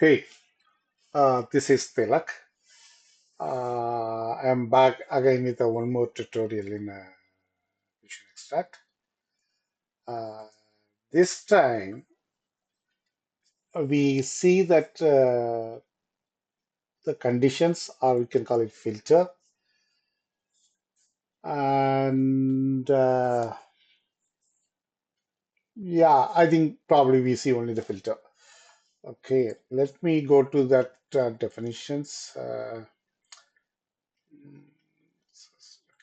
Hey, this is Tilak. I'm back again with one more tutorial in Vision Extract. Uh, this time we see that the conditions, or we can call it filter, and yeah, I think probably we see only the filter. Okay, let me go to that definitions. Okay,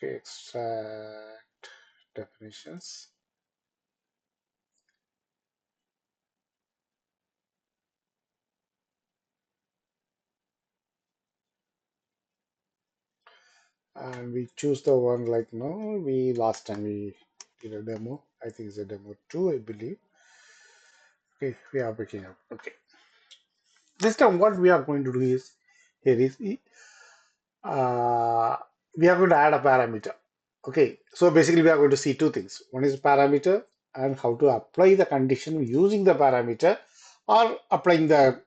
extract definitions. And we choose the one like no we last time we did a demo. I think it's a demo 2, I believe. Okay, we are picking up. Okay, this time what we are going to do is here is uh, we are going to add a parameter. Okay, so basically we are going to see two things. One is parameter and how to apply the condition using the parameter, or applying the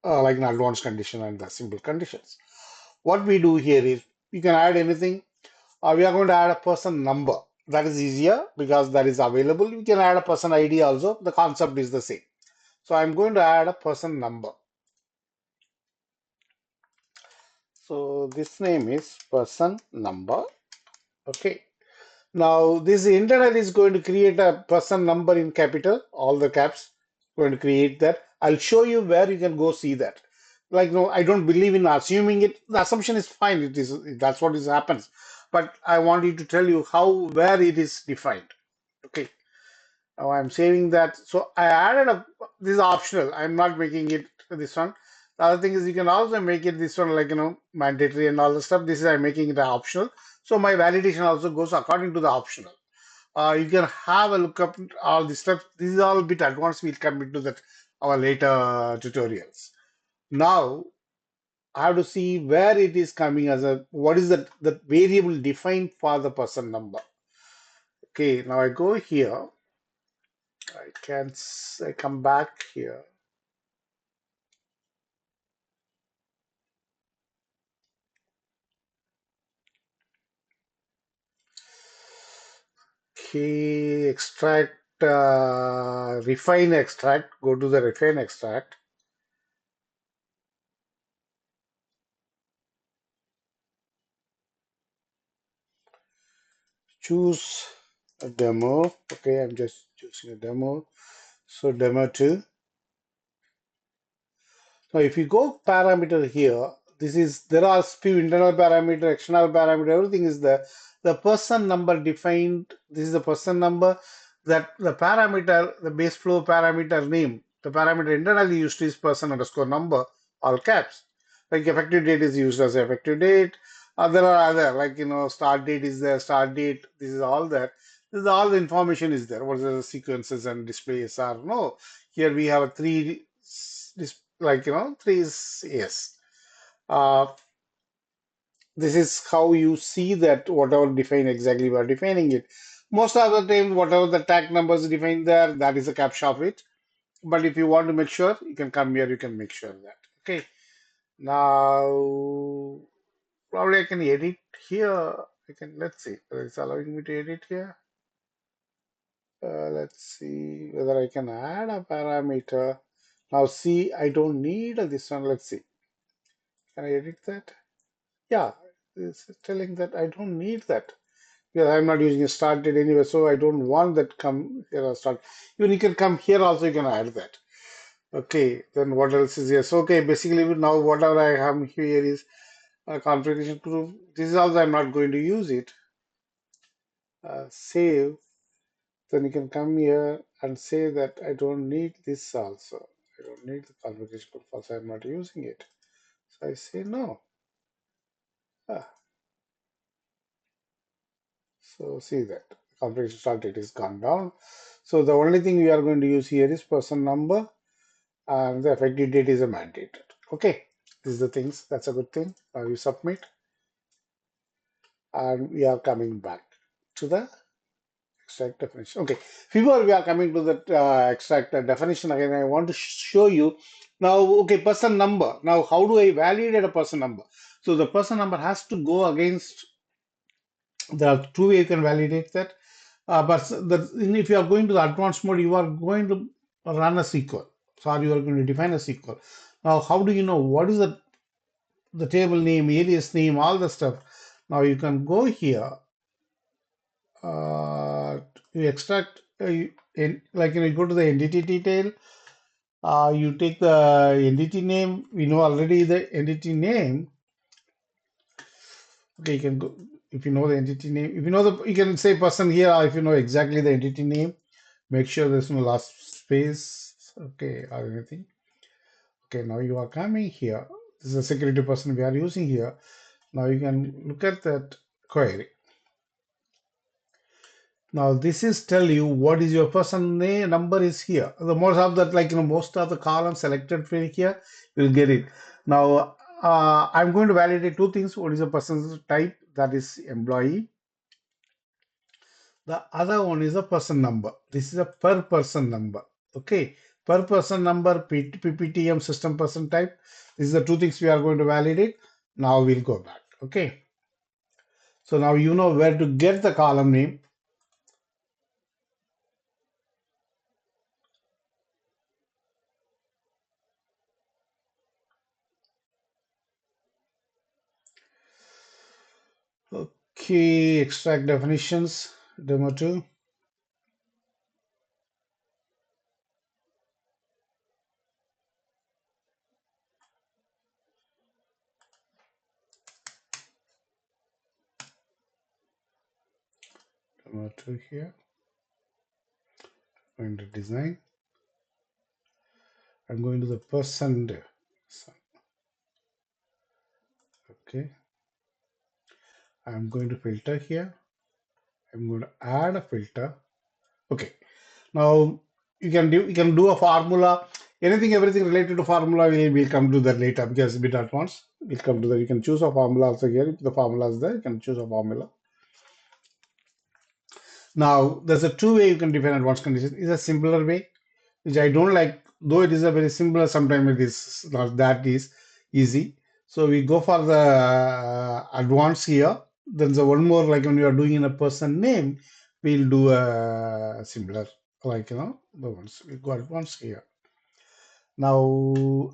like an advanced condition and the simple conditions. What we do here is you can add anything. We are going to add a person number. That is easier because that is available. We can add a person ID also. The concept is the same. So I'm going to add a person number. So this name is person number. Okay. Now this internal is going to create a person number in capital, all the caps. Going to create that. I'll show you where you can go see that. Like no, I don't believe in assuming it. The assumption is fine. It is that's what is happens. But I want you to tell you how where it is defined. Okay. Now I'm saving that. So I added a, this is optional. I'm not making it this one. The other thing is you can also make it this one like, mandatory and all the stuff. This is I'm making it optional. So my validation also goes according to the optional. You can have a look up all these steps. This is all a bit advanced. We'll come into that our later tutorials. Now I have to see where it is coming as a, what is the variable defined for the person number. Okay, now I go here. I come back here. Okay, extract, refine extract. Go to the refine extract. Choose a demo. Okay, I'm just choosing a demo. So demo 2. Now, if you go parameter here, this is there are few internal parameter, external parameter, everything is there. The person number defined. This is the person number. That the parameter, the base flow parameter name, the parameter internally used is person underscore number, all caps. Like effective date is used as effective date. There are other like start date is there, start date. This is all there. This is all the information is there. What are the sequences and displays are no. Here we have a three like three is yes. uh, this is how you see that whatever define exactly we are defining it. Most of the time whatever the tag numbers defined there, that is a captcha of it. But if you want to make sure, you can come here, you can make sure that. Okay, now probably I can edit here. I can, let's see whether it's allowing me to edit here. Let's see whether I can add a parameter. Now see, I don't need this one. Let's see, can I edit that? Yeah, it's telling that I don't need that because I'm not using a start date anyway, so I don't want that come here or start. Even you can come here also, you can add that. Okay, then what else is here? So, okay, basically now whatever I have here is a configuration proof. This is also I'm not going to use it. Save. Then you can come here and say that I don't need this also. I don't need the configuration proof also. I'm not using it. So I say no. Ah, so see that configuration start date is gone down. So the only thing we are going to use here is person number, and the effective date is a mandated. Okay, these are the things. That's a good thing. Now you submit, and we are coming back to the extract definition. Okay, before we are coming to that extract definition again, I want to show you now. Okay, person number. Now, how do I validate a person number? So the person number has to go against. There are two ways you can validate that. But if you are going to the advanced mode, you are going to run a SQL. So you are going to define a SQL. Now, how do you know what is the table name, alias name, all the stuff? Now you can go here. Uh, you extract like you go to the entity detail. You take the entity name. We know already the entity name. Okay, you can go if you know the entity name. If you know you can say person here. Or if you know exactly the entity name, make sure there's no last space. Okay, or anything. Okay, now you are coming here. This is a security person we are using here. Now you can look at that query. Now this is tell you what is your person name number is here. The most of that most of the columns selected for here you'll get it. Now I'm going to validate two things. What is the person's type, that is employee. The other one is a person number. This is a per person number. Okay, per person number, PPTM system person type. These are the two things we are going to validate. Now we'll go back. Okay, so now you know where to get the column name. Okay, extract definitions, demo 2. Demo 2 here. Going to design. I'm going to the person. Okay. I'm going to filter here. I'm going to add a filter. Okay. Now you can do a formula. Everything related to formula we'll come to that later because it's a bit advanced. We'll come to that. You can choose a formula also here. If the formula is there, you can choose a formula. Now there's a two-way you can define advanced condition. It's a simpler way, which I don't like, though it is a very simpler, sometimes it is not that is easy. So we go for the advanced here. Then the one more, like when you are doing in a person name, we'll do a similar, the ones we go advanced here. Now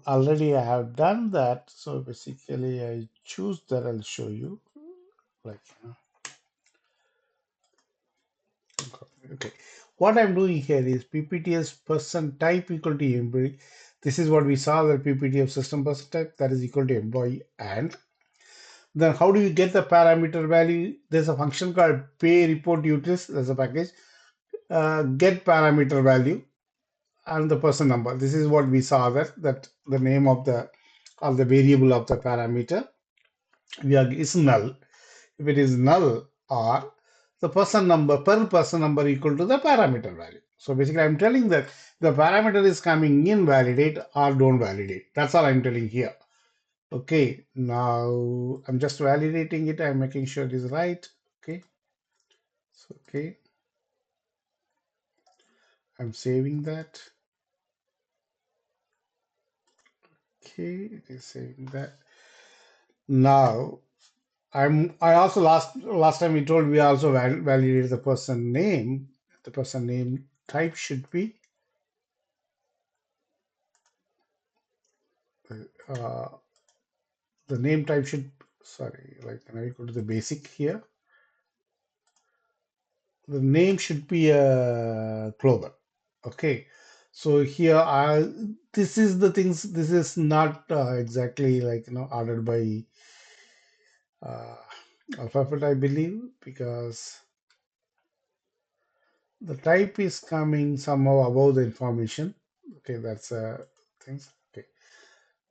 already I have done that. So basically I choose that. I'll show you like, okay. What I'm doing here is PPTS person type equal to employee. This is what we saw, that PPTF system person type, that is equal to employee. And then how do you get the parameter value? There's a function called pay report utils. There's a package. Get parameter value and the person number. This is what we saw, that the name of the or the variable of the parameter is null. If it is null, or the person number per person number equal to the parameter value. So basically I'm telling that the parameter is coming in, validate or don't validate. That's all I'm telling here. Okay, now I'm just validating it. I'm making sure it is right. Okay, so okay, I'm saving that. Okay, it is saving that. Now I also last time we told we also validated the person name. The person name type should be uh, the name type should, sorry, like when I go to the basic here, the name should be global. Okay, so here this is the things. This is not exactly ordered by uh, alphabet, I believe, because the type is coming somehow above the information. Okay, that's things. Okay,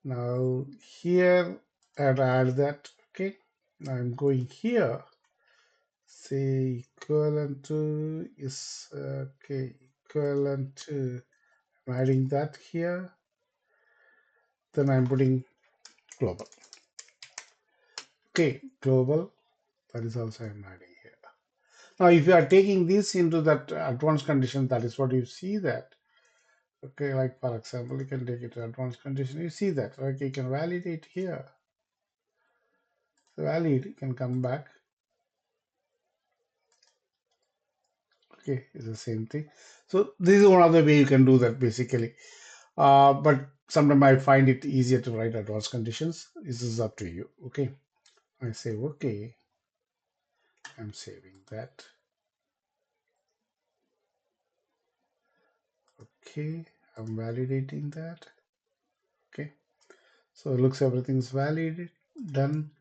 now here I'll add that. Okay, now I'm going here. Say equivalent to is okay, equivalent to, I'm adding that here. Then I'm putting global. Okay, global, that is also I'm adding here. Now, if you are taking this into that advanced condition, that is what you see that. Okay, like for example, you can take it to advanced condition. You see that. Okay, you can validate here. So valid, you can come back. Okay, it's the same thing. So this is one of the way you can do that basically. But sometimes I find it easier to write advanced conditions. This is up to you. Okay, I say okay. I'm saving that. Okay, I'm validating that. Okay, so it looks everything's valid, done.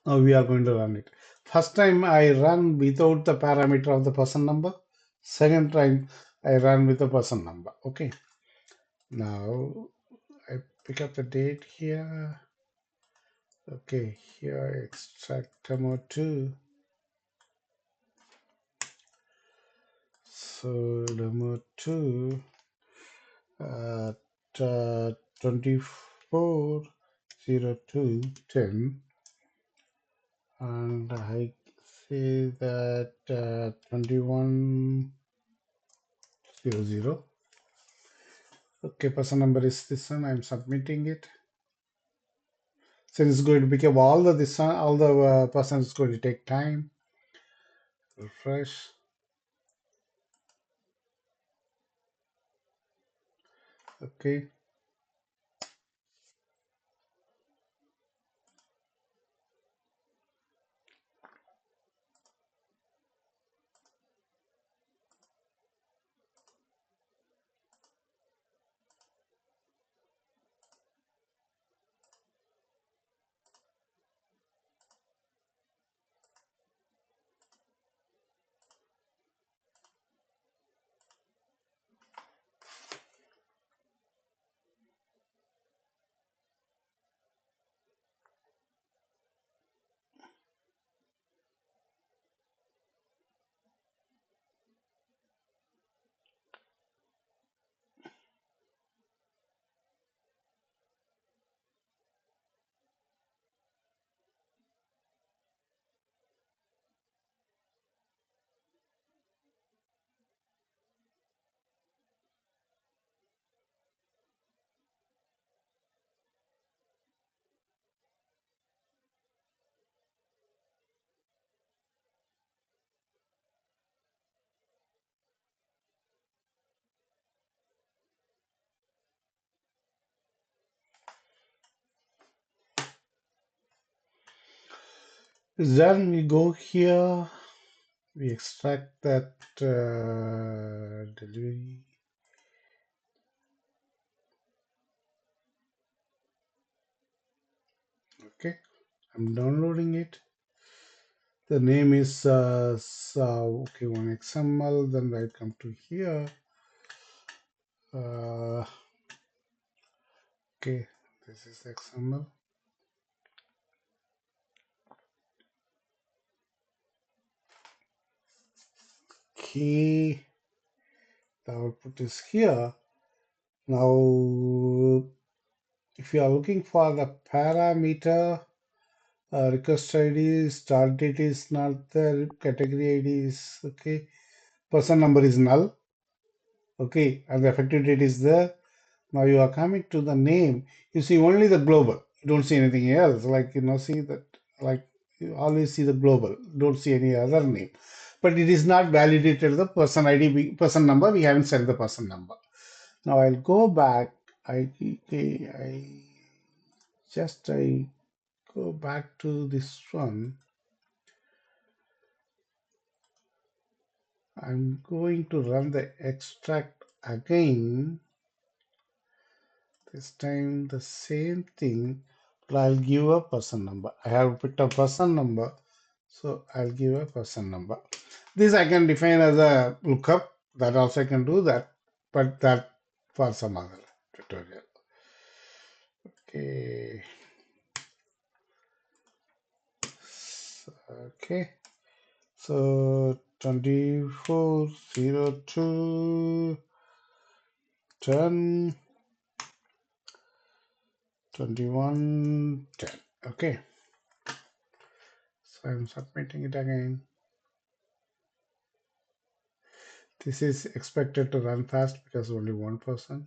Now we are going to run it. First time I run without the parameter of the person number. Second time I run with the person number. Okay, now I pick up the date here. Okay, here I extract demo 2. So demo 2 at 24/02/10, and I say that 21/00. Okay, person number is this one. I'm submitting it. Since it's going to become all the this one, all the person is going to take time. Refresh. Okay. Then we go here. We extract that delivery. Okay, I'm downloading it. The name is okay, one XML. Then I come to here. Uh, okay, this is XML. Okay, the output is here. Now, if you are looking for the parameter, request ID, start date is not there, category ID is okay, person number is null, okay, and the effective date is there. Now you are coming to the name, you see only the global, you don't see anything else, like, see that, like, you always see the global, don't see any other name. But it is not validated the person ID, person number, we haven't set the person number. Now I'll go back, I go back to this one. I'm going to run the extract again. This time the same thing, but I'll give a person number. I have picked a person number, so I'll give a person number. This I can define as a lookup. That also I can do that, but that for some other tutorial. Okay. Okay. So 24/02/10, 21/10. Okay. So I'm submitting it again. This is expected to run fast because only one person.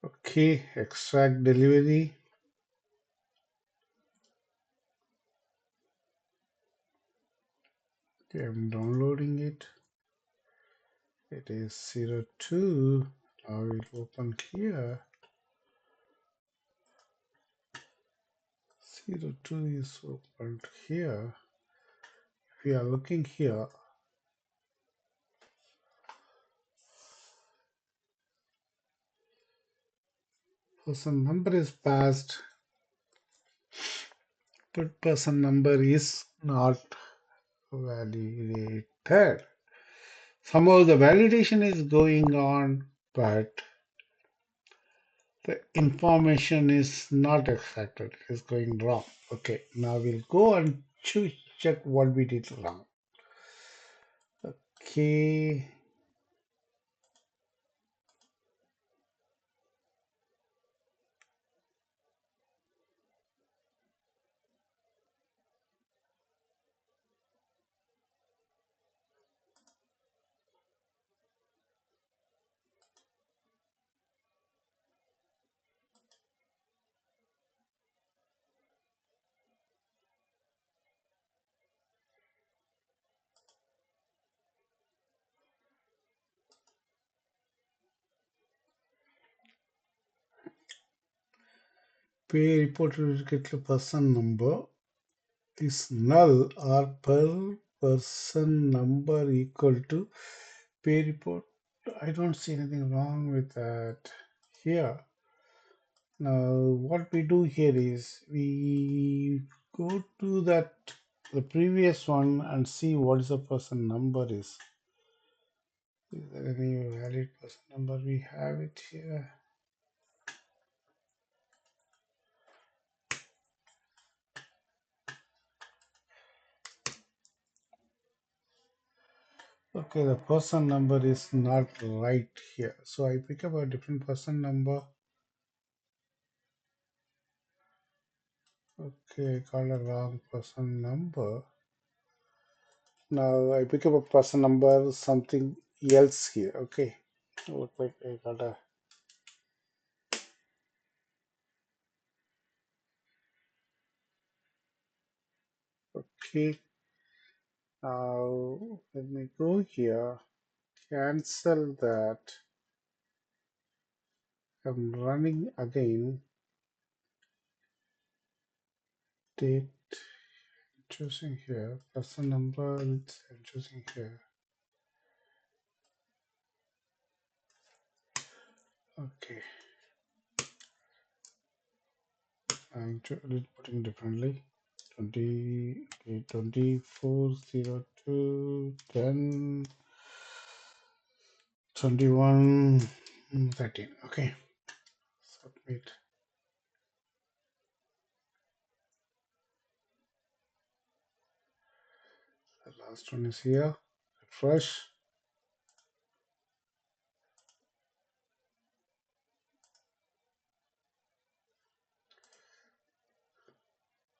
Okay, extract delivery. Okay, I'm downloading it. It is 02. I will open here. 02 is opened here. If we are looking here, person number is passed, but person number is not validated. Somehow the validation is going on, but the information is not extracted. It is going wrong. Okay, now we'll go and check what we did wrong. Okay, pay report will get the person number is null or per person number equal to pay report. I don't see anything wrong with that here. Now, what we do here is we go to the previous one and see what is the person number is. Is there any valid person number? We have it here. Okay, the person number is not right here. So I pick up a different person number. Okay, I called a wrong person number. Now I pick up a person number, something else here. Okay, look like I got a. Okay, now let me go here, cancel that. I'm running again. Date choosing here, person number it's I'm choosing here. Okay, I'm putting differently. 20, okay, 2402 10 21 13. Okay, submit. The last one is here. Refresh.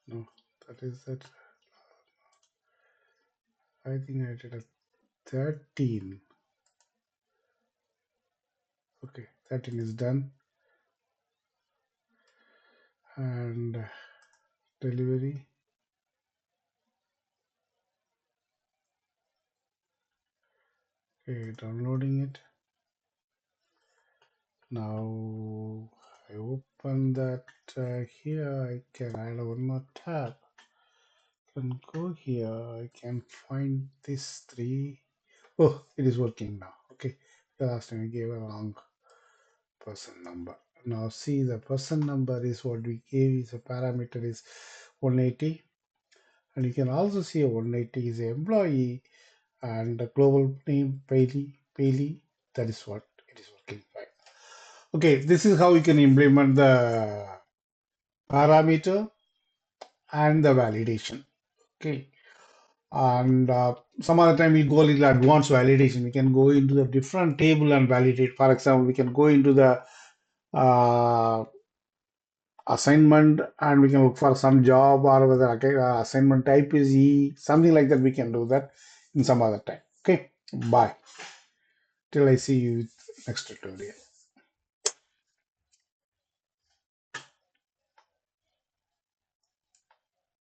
No, that is it. I think I did a 13. Okay, 13 is done. And delivery. Okay, downloading it. Now I open that here. I can add one more tab. Can go here. I can find this three. Oh, it is working now. Okay, the last time I gave a wrong person number. Now see the person number is what we gave is a parameter is 180, and you can also see a 180 is a employee and the global name Bailey. That is what it is working fine. Okay, this is how you can implement the parameter and the validation. Okay, And some other time we go a little advanced validation. We can go into the different table and validate. For example, we can go into the uh, assignment and we can look for some job or whether assignment type is something like that. We can do that in some other time. Okay, bye till I see you next tutorial.